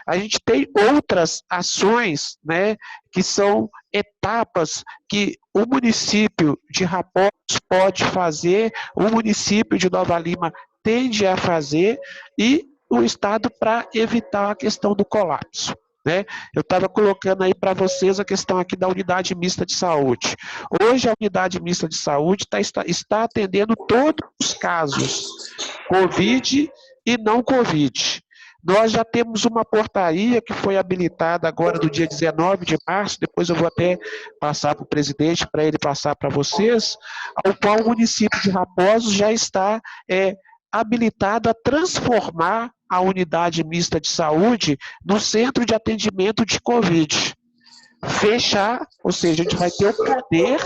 A gente tem outras ações, né, que são etapas que o município de Raposos pode fazer, o município de Nova Lima tende a fazer, e o Estado para evitar a questão do colapso. Né? Eu estava colocando aí para vocês a questão aqui da unidade mista de saúde. Hoje a unidade mista de saúde está atendendo todos os casos, Covid e não Covid. Nós já temos uma portaria que foi habilitada agora no dia 19 de março, depois eu vou até passar para o presidente, para ele passar para vocês, ao qual o município de Raposos já está habilitado a transformar a unidade mista de saúde no centro de atendimento de Covid. Fechar, ou seja, a gente vai ter o poder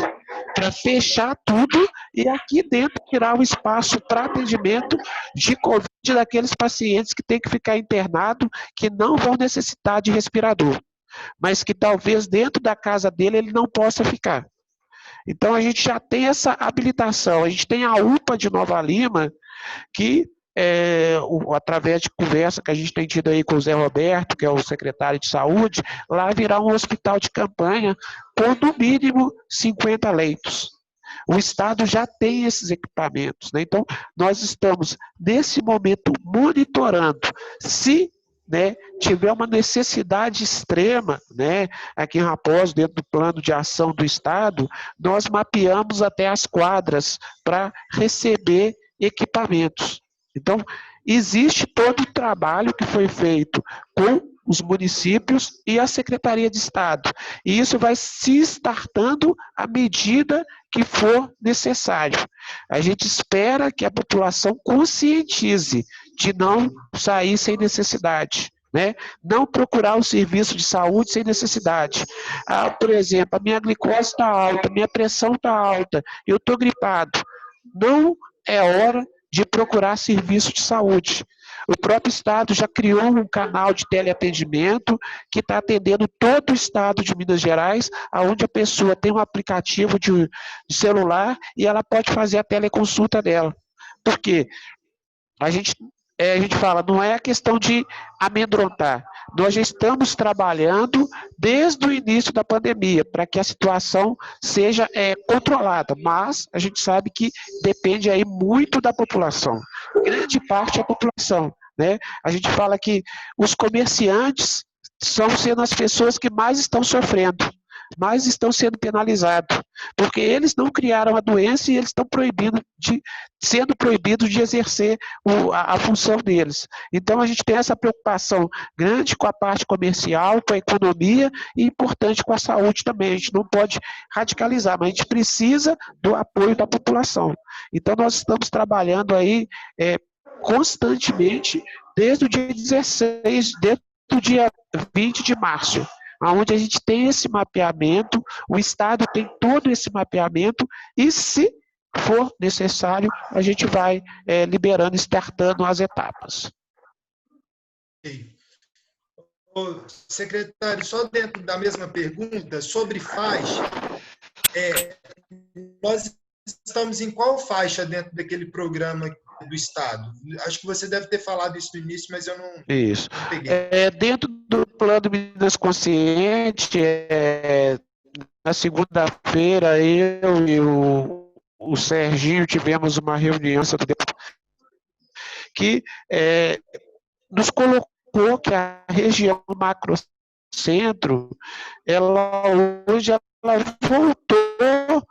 para fechar tudo e aqui dentro tirar o espaço para atendimento de Covid daqueles pacientes que têm que ficar internado, que não vão necessitar de respirador, mas que talvez dentro da casa dele ele não possa ficar. Então a gente já tem essa habilitação, a gente tem a UPA de Nova Lima, que através de conversa que a gente tem tido aí com o Zé Roberto, que é o secretário de saúde, lá virá um hospital de campanha com no mínimo 50 leitos. O Estado já tem esses equipamentos, né? Então nós estamos nesse momento monitorando se, né, tiver uma necessidade extrema, né, aqui em Raposos, dentro do plano de ação do Estado, nós mapeamos até as quadras para receber equipamentos. Então, existe todo o trabalho que foi feito com os municípios e a Secretaria de Estado. E isso vai se startando à medida que for necessário. A gente espera que a população conscientize de não sair sem necessidade, né? Não procurar o serviço de saúde sem necessidade. Por exemplo, a minha glicose está alta, minha pressão está alta, eu estou gripado. Não é hora de procurar serviço de saúde. O próprio Estado já criou um canal de teleatendimento que está atendendo todo o Estado de Minas Gerais, onde a pessoa tem um aplicativo de celular e ela pode fazer a teleconsulta dela. Por quê? A gente fala, não é a questão de amedrontar. Nós já estamos trabalhando desde o início da pandemia para que a situação seja controlada, mas a gente sabe que depende aí muito da população. Grande parte é a população, né? A gente fala que os comerciantes estão sendo as pessoas que mais estão sofrendo, mais estão sendo penalizados, porque eles não criaram a doença e eles estão sendo proibidos de exercer a função deles. Então, a gente tem essa preocupação grande com a parte comercial, com a economia e importante com a saúde também. A gente não pode radicalizar, mas a gente precisa do apoio da população. Então, nós estamos trabalhando aí constantemente desde o dia 16, desde o dia 20 de março, onde a gente tem esse mapeamento, o Estado tem todo esse mapeamento, e se for necessário, a gente vai liberando, startando as etapas. Secretário, só dentro da mesma pergunta, sobre faixa, nós estamos em qual faixa dentro daquele programa do Estado? Acho que você deve ter falado isso no início, mas eu não peguei. Dentro do plano Minas Consciente, na segunda-feira, eu e o Serginho tivemos uma reunião que nos colocou que a região macrocentro, hoje ela voltou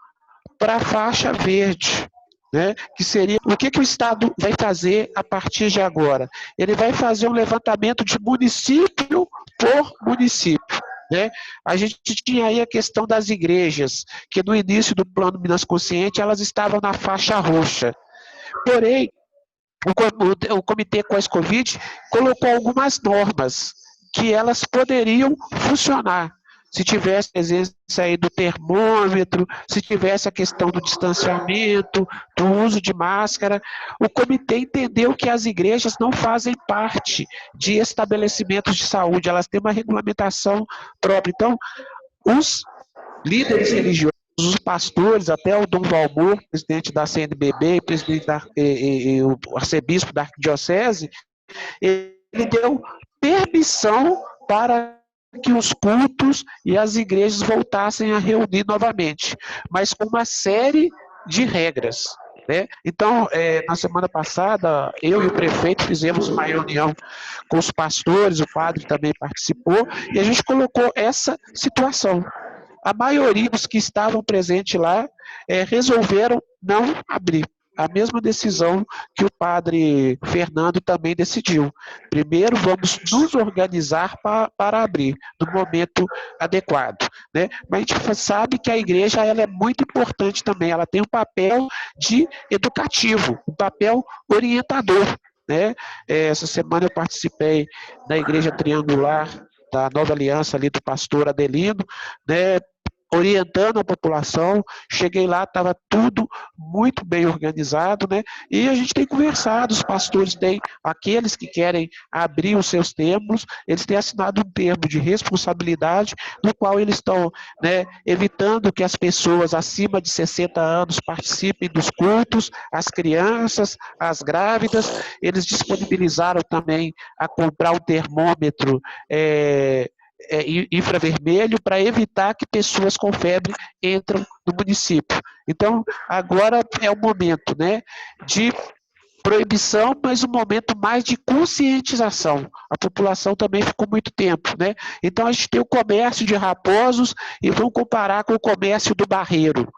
para a faixa verde. Né, que seria o que o Estado vai fazer a partir de agora? Ele vai fazer um levantamento de município por município. Né? A gente tinha aí a questão das igrejas, que no início do plano Minas Consciente elas estavam na faixa roxa. Porém, o Comitê Pós-Covid colocou algumas normas que elas poderiam funcionar. se tivesse presença aí do termômetro, se tivesse a questão do distanciamento, do uso de máscara. O comitê entendeu que as igrejas não fazem parte de estabelecimentos de saúde, elas têm uma regulamentação própria. Então, os líderes religiosos, os pastores, até o Dom Valmor, presidente da CNBB, presidente e o arcebispo da arquidiocese, ele deu permissão para que os cultos e as igrejas voltassem a reunir novamente, mas com uma série de regras. Né? Então, na semana passada, eu e o prefeito fizemos uma reunião com os pastores, o padre também participou, e a gente colocou essa situação. A maioria dos que estavam presentes lá resolveram não abrir. A mesma decisão que o padre Fernando também decidiu. Primeiro, vamos nos organizar para abrir no momento adequado. Né? Mas a gente sabe que a igreja ela é muito importante também. Ela tem um papel de educativo, um papel orientador. Né? Essa semana eu participei da Igreja Triangular da Nova Aliança ali do pastor Adelino, né? Orientando a população. Cheguei lá, estava tudo muito bem organizado, né? E a gente tem conversado, os pastores têm, aqueles que querem abrir os seus termos, eles têm assinado um termo de responsabilidade, no qual eles estão, né, evitando que as pessoas acima de 60 anos participem dos cultos, as crianças, as grávidas. Eles disponibilizaram também a comprar um termômetro infravermelho para evitar que pessoas com febre entram no município. Então, agora é o momento, né, de proibição, mas um momento mais de conscientização. A população também ficou muito tempo, né? Então, a gente tem o comércio de Raposos e vamos comparar com o comércio do Barreiro.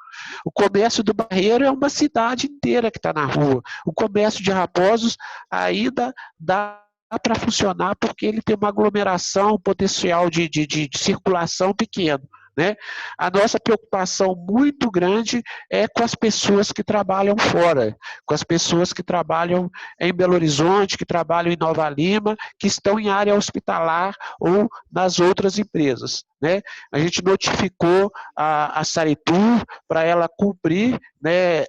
O comércio do Barreiro é uma cidade inteira que está na rua. O comércio de Raposos ainda dá para funcionar porque ele tem uma aglomeração, um potencial de circulação pequeno. Né? A nossa preocupação muito grande é com as pessoas que trabalham fora, com as pessoas que trabalham em Belo Horizonte, que trabalham em Nova Lima, que estão em área hospitalar ou nas outras empresas. Né? A gente notificou a Saritur para ela cumprir, né,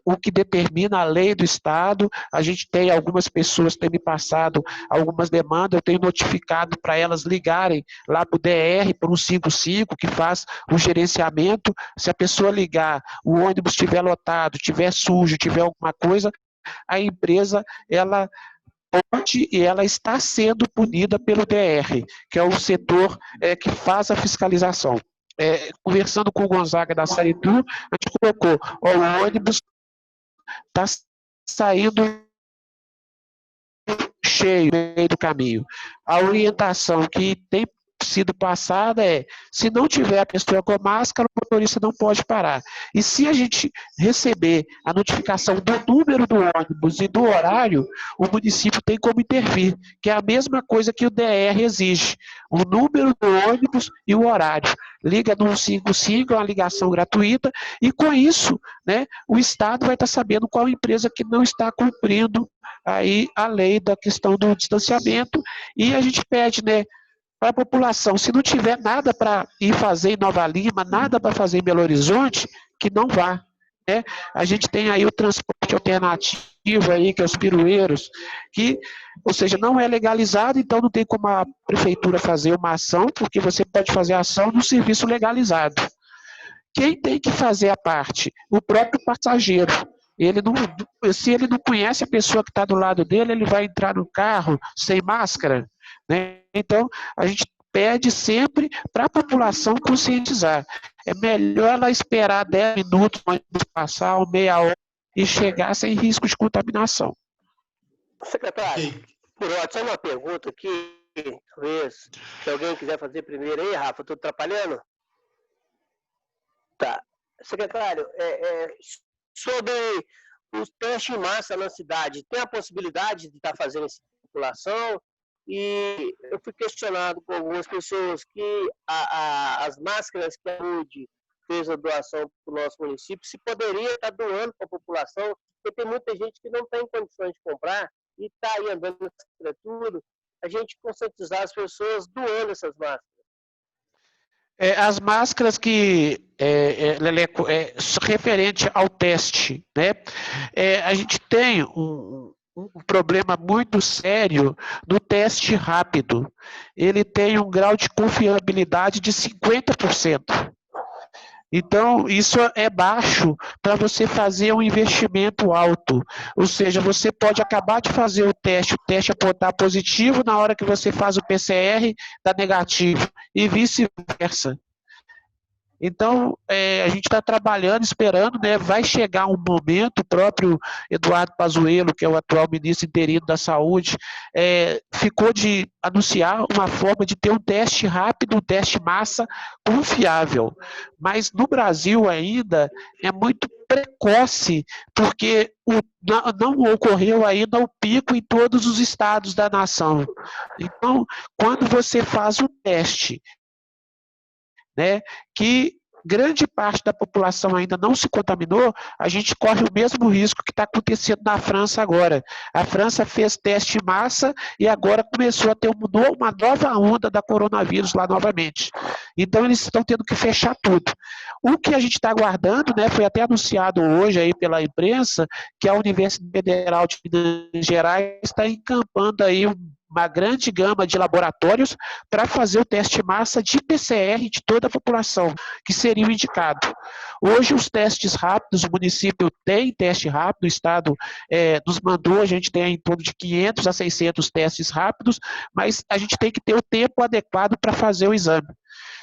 o que determina a lei do Estado. A gente tem algumas pessoas que têm me passado algumas demandas, eu tenho notificado para elas ligarem lá para o DR, para o 155, que faz o gerenciamento. Se a pessoa ligar, o ônibus estiver lotado, estiver sujo, tiver alguma coisa, a empresa, ela pode e ela está sendo punida pelo DR, que é o setor que faz a fiscalização. Conversando com o Gonzaga da Saritur, a gente colocou, o ônibus está saindo cheio no meio do caminho. A orientação que tem sido passada se não tiver a pessoa com máscara, o motorista não pode parar. E se a gente receber a notificação do número do ônibus e do horário, o município tem como intervir, que é a mesma coisa que o DR exige, o número do ônibus e o horário. Liga no 155, é uma ligação gratuita, e com isso, né, o Estado vai estar sabendo qual empresa que não está cumprindo aí a lei da questão do distanciamento, e a gente pede, né, para a população, se não tiver nada para ir fazer em Nova Lima, nada para fazer em Belo Horizonte, que não vá. Né? A gente tem aí o transporte alternativo, aí, que é os pirueiros, que, ou seja, não é legalizado, então não tem como a prefeitura fazer uma ação, porque você pode fazer a ação no serviço legalizado. Quem tem que fazer a parte? O próprio passageiro. Se ele não conhece a pessoa que está do lado dele, ele vai entrar no carro sem máscara. Né? Então, a gente pede sempre para a população conscientizar. É melhor ela esperar 10 minutos antes de passar, ou meia hora, e chegar sem risco de contaminação. Secretário, só uma pergunta aqui, talvez, se alguém quiser fazer primeiro aí, Rafa, estou atrapalhando? Tá. Secretário, sobre os testes em massa na cidade, tem a possibilidade de estar fazendo essa população? E eu fui questionado por algumas pessoas que as máscaras que a saúde fez a doação para o nosso município, se poderia estar doando para a população, porque tem muita gente que não tem condições de comprar e está aí andando na tudo, a gente conscientizar as pessoas doando essas máscaras. As máscaras que Leleco, referente ao teste, né? A gente tem um problema muito sério no teste rápido. Ele tem um grau de confiabilidade de 50%. Então, isso é baixo para você fazer um investimento alto. Ou seja, você pode acabar de fazer o teste apontar positivo, na hora que você faz o PCR, dá negativo, e vice-versa. Então, a gente está trabalhando, esperando, né? Vai chegar um momento, o próprio Eduardo Pazuello, que é o atual ministro interino da Saúde, ficou de anunciar uma forma de ter um teste rápido, um teste massa confiável. Mas no Brasil ainda é muito precoce, porque não ocorreu ainda o pico em todos os estados da nação. Então, quando você faz um teste, né, que grande parte da população ainda não se contaminou, a gente corre o mesmo risco que está acontecendo na França agora. A França fez teste em massa e agora começou a ter uma nova onda da coronavírus lá novamente. Então, eles estão tendo que fechar tudo. O que a gente está aguardando, né, foi até anunciado hoje aí pela imprensa, que a Universidade Federal de Minas Gerais está encampando aí uma grande gama de laboratórios para fazer o teste massa de PCR de toda a população, que seria o indicado. Hoje, os testes rápidos, o município tem teste rápido, o Estado nos mandou, a gente tem em torno de 500 a 600 testes rápidos, mas a gente tem que ter o tempo adequado para fazer o exame.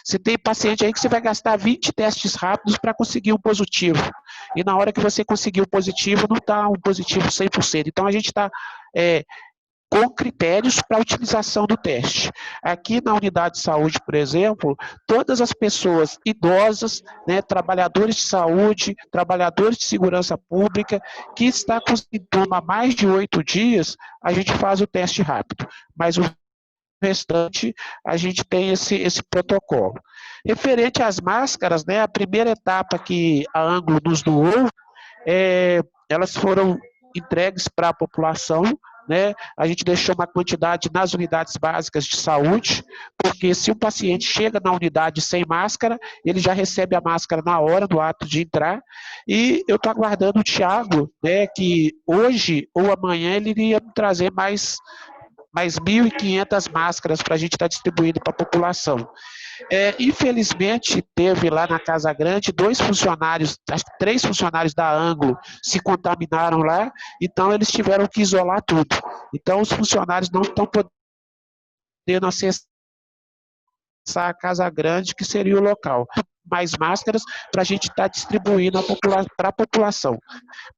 Você tem paciente aí que você vai gastar 20 testes rápidos para conseguir um positivo. E na hora que você conseguir o positivo, não está um positivo 100%. Então, a gente está com critérios para a utilização do teste. Aqui na unidade de saúde, por exemplo, todas as pessoas idosas, né, trabalhadores de saúde, trabalhadores de segurança pública, que está com sintoma há mais de 8 dias, a gente faz o teste rápido. Mas o restante, a gente tem esse protocolo. Referente às máscaras, né, a primeira etapa que a Anglo nos doou, elas foram entregues para a população, né? A gente deixou uma quantidade nas unidades básicas de saúde, porque se o paciente chega na unidade sem máscara, ele já recebe a máscara na hora do ato de entrar, e eu estou aguardando o Thiago, né, que hoje ou amanhã ele iria trazer mais 1.500 máscaras para a gente estar distribuindo para a população. Infelizmente, teve lá na Casa Grande 2 funcionários, acho que 3 funcionários da Anglo se contaminaram lá, então eles tiveram que isolar tudo. Então, os funcionários não estão podendo acessar a Casa Grande, que seria o local. Mais máscaras para a gente estar distribuindo para a população.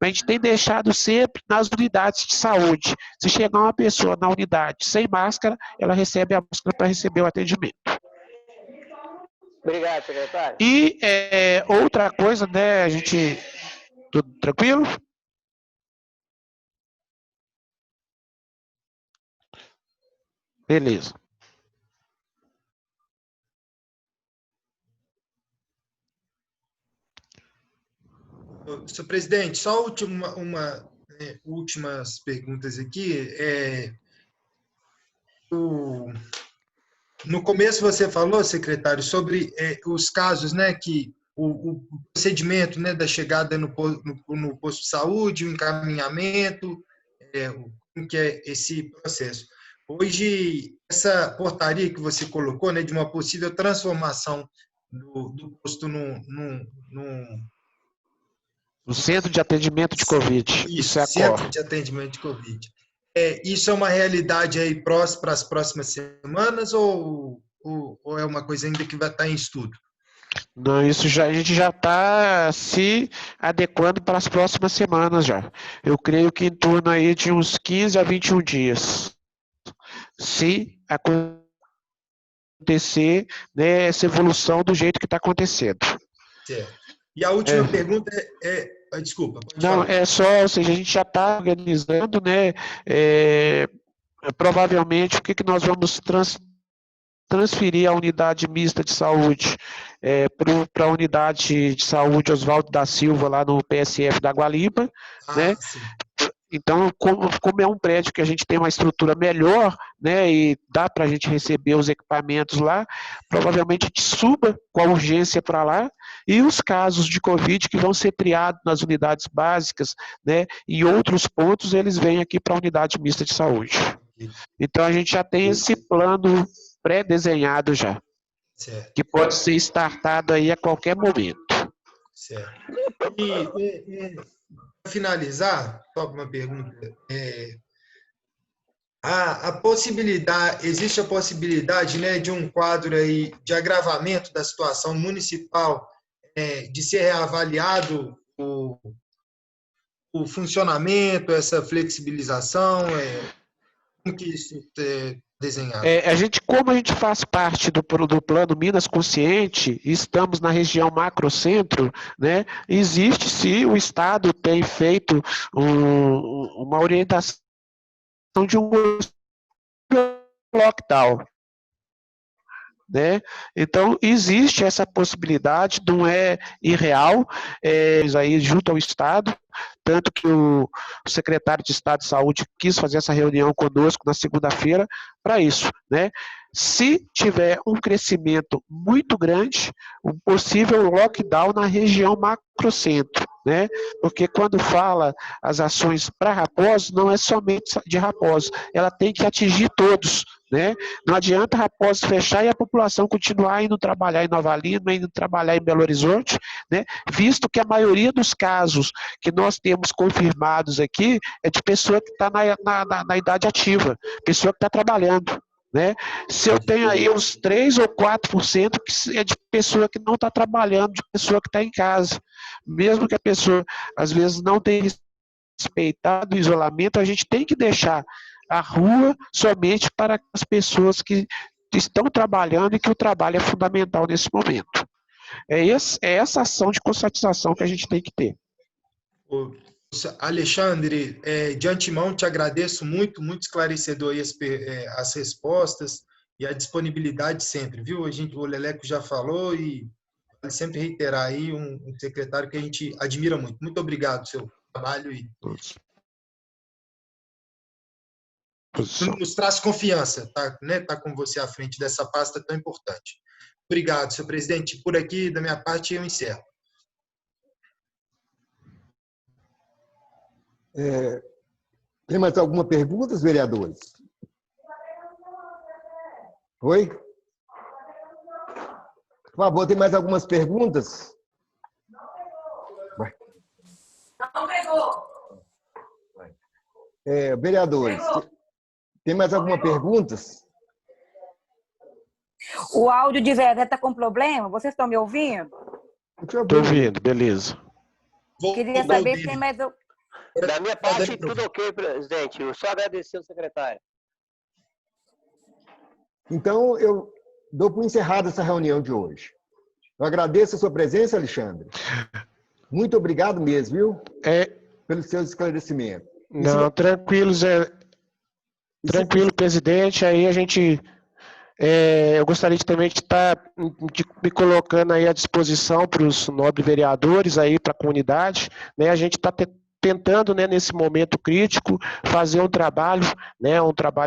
A gente tem deixado sempre nas unidades de saúde. Se chegar uma pessoa na unidade sem máscara, ela recebe a máscara para receber o atendimento. Obrigado, secretário. E outra coisa, né, a gente... Tudo tranquilo? Beleza. Senhor presidente, só últimas perguntas aqui. No começo você falou, secretário, sobre os casos, né, que o procedimento, né, da chegada no posto de saúde, o encaminhamento, como que é esse processo. Hoje, essa portaria que você colocou, né, de uma possível transformação do posto no centro de atendimento de Covid. Isso, centro de atendimento de Covid. Isso é uma realidade aí para as próximas semanas ou é uma coisa ainda que vai estar em estudo? Não, a gente já está se adequando para as próximas semanas já. Eu creio que em torno aí de uns 15 a 21 dias. Se acontecer, né, essa evolução do jeito que está acontecendo. Certo. E a última pergunta desculpa. Não, falar. Só, ou seja, a gente já está organizando, né? Provavelmente, o que nós vamos transferir a unidade mista de saúde para a unidade de saúde Oswaldo da Silva, lá no PSF da Gualiba, né? Então, como é um prédio que a gente tem uma estrutura melhor, né, e dá para a gente receber os equipamentos lá, provavelmente a gente suba com a urgência para lá, e os casos de Covid que vão ser triados nas unidades básicas, né, e outros pontos, eles vêm aqui para a unidade mista de saúde. Então, a gente já tem esse plano pré-desenhado já, Certo. que pode ser startado aí a qualquer momento. Certo. E para finalizar, só uma pergunta. Existe a possibilidade, né, de um quadro aí de agravamento da situação municipal, de ser reavaliado o funcionamento, essa flexibilização, como que isso é desenhado? Como a gente faz parte do plano Minas Consciente, estamos na região macrocentro, né? Existe, se o Estado tem feito uma orientação de um lockdown, né? Então, existe essa possibilidade, não é irreal, aí junto ao Estado, tanto que o secretário de Estado de Saúde quis fazer essa reunião conosco na segunda-feira para isso, né? Se tiver um crescimento muito grande, um possível lockdown na região macrocentro, né? Porque quando fala as ações para Raposo, não é somente de Raposo, ela tem que atingir todos, né? Não adianta Raposo fechar e a população continuar indo trabalhar em Nova Lima, indo trabalhar em Belo Horizonte, né? Visto que a maioria dos casos que nós temos confirmados aqui é de pessoa que está na idade ativa, pessoa que está trabalhando, né? Se eu tenho aí uns 3 ou 4% que é de pessoa que não está trabalhando, de pessoa que está em casa, mesmo que a pessoa às vezes não tenha respeitado o isolamento, a gente tem que deixar a rua somente para as pessoas que estão trabalhando e que o trabalho é fundamental nesse momento. É essa ação de conscientização que a gente tem que ter. Alexandre, de antemão te agradeço muito, muito esclarecedor aí as respostas e a disponibilidade sempre, viu? O Leleco já falou e vale sempre reiterar aí um secretário que a gente admira muito. Muito obrigado pelo seu trabalho e nos traz confiança, tá, né? Tá com você à frente dessa pasta tão importante. Obrigado, senhor presidente. Por aqui, da minha parte, eu encerro. Tem mais alguma pergunta, vereadores? Oi? Por favor, tem mais algumas perguntas? Não pegou. Vereadores, tem mais alguma perguntas? O áudio de Zé está com problema? Vocês estão me ouvindo? Estou ouvindo, beleza. Queria saber se tem mais... Da minha parte, tudo ok, presidente. Eu só agradecer ao secretário. Então, eu dou por encerrada essa reunião de hoje. Eu agradeço a sua presença, Alexandre. Muito obrigado mesmo, viu? Pelos seus esclarecimentos. Não, tranquilo, Zé. Tranquilo, presidente. Aí a gente... eu gostaria também de estar me colocando aí à disposição para os nobres vereadores, aí para a comunidade, né? A gente está tentando, né, nesse momento crítico, fazer um trabalho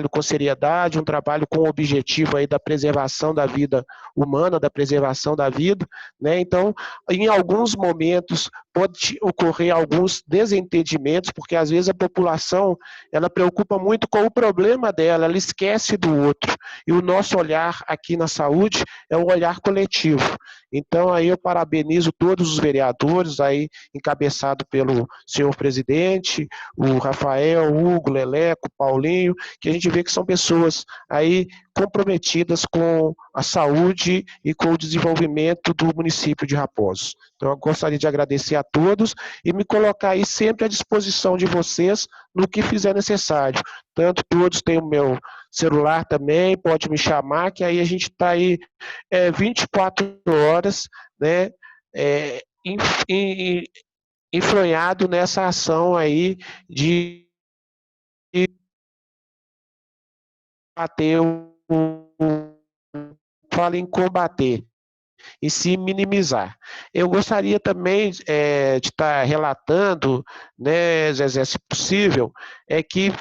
com seriedade, um trabalho com o objetivo aí da preservação da vida humana, da preservação da vida, né? Então, em alguns momentos pode ocorrer alguns desentendimentos, porque às vezes a população, ela preocupa muito com o problema dela, ela esquece do outro. E o nosso olhar aqui na saúde é um olhar coletivo. Então, aí eu parabenizo todos os vereadores, aí encabeçado pelo senhor presidente, o Rafael, o Hugo, Leleco, Paulinho, que a gente vê que são pessoas aí comprometidas com a saúde e com o desenvolvimento do município de Raposo. Então, eu gostaria de agradecer a todos e me colocar aí sempre à disposição de vocês no que fizer necessário. Tanto todos têm o meu celular também, pode me chamar, que aí a gente está aí 24 horas, né, enfronhado nessa ação aí de combater fala em combater, e se minimizar. Eu gostaria também de estar relatando, né, Zezé, se possível, que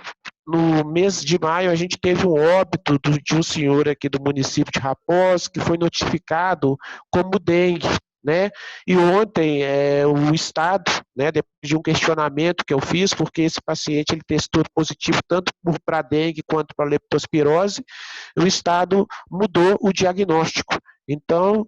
no mês de maio a gente teve um óbito de um senhor aqui do município de Raposo que foi notificado como dengue, né? E ontem o Estado, né, depois de um questionamento que eu fiz, porque esse paciente ele testou positivo tanto para dengue quanto para leptospirose, o Estado mudou o diagnóstico. Então,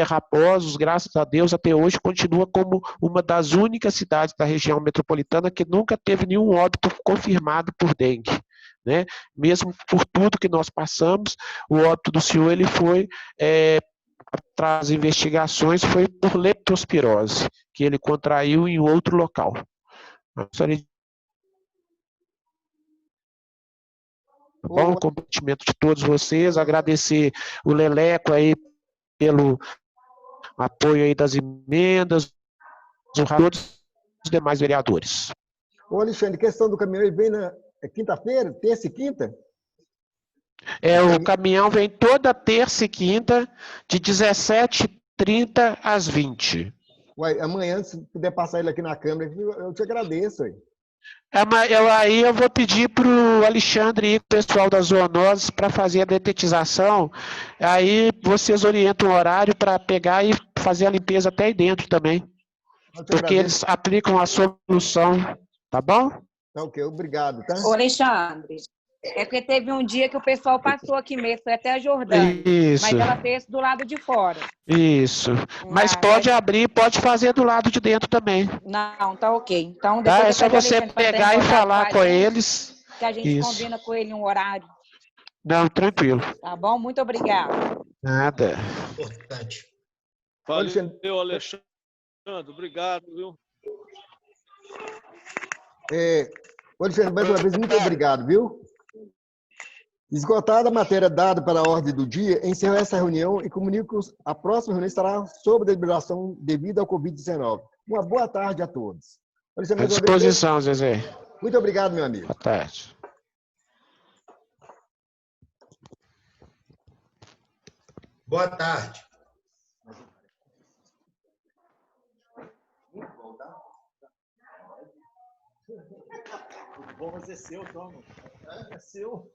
Raposos, graças a Deus, até hoje continua como uma das únicas cidades da região metropolitana que nunca teve nenhum óbito confirmado por dengue, né? Mesmo por tudo que nós passamos, o óbito do senhor ele foi as investigações foi por leptospirose, que ele contraiu em outro local. Bom comprometimento de todos vocês, agradecer o Leleco aí pelo apoio aí das emendas, todos os demais vereadores. Ô, Alexandre, questão do caminhão, ele vem na quinta-feira, terça e quinta? O caminhão vem toda terça e quinta, de 17h30 às 20h. Uai, amanhã, se puder passar ele aqui na Câmara, eu te agradeço. Aí eu vou pedir para o Alexandre e o pessoal das zoonoses para fazer a detetização. Aí vocês orientam o horário para pegar e fazer a limpeza até aí dentro também. Porque eles aplicam a solução, tá bom? Tá ok, obrigado, tá? Ô, Alexandre, é porque teve um dia que o pessoal passou aqui mesmo, foi até a Jordânia. Isso. Mas ela fez do lado de fora. Isso. Mas pode abrir, pode fazer do lado de dentro também. Não, tá ok. Então, depois é só você pegar e falar com eles. Que a gente combina com ele um horário. Não, tranquilo. Tá bom? Muito obrigado. Nada. Importante. Valeu, Alexandre. Obrigado, viu? Alexandre, mais uma vez, muito obrigado, viu? Esgotada a matéria dada para a ordem do dia, encerro essa reunião e comunico que a próxima reunião estará sob deliberação devido ao Covid-19. Uma boa tarde a todos. À disposição, Zezé. Muito obrigado, meu amigo. Boa tarde. Boa tarde. Bom, mas é seu, toma. É seu.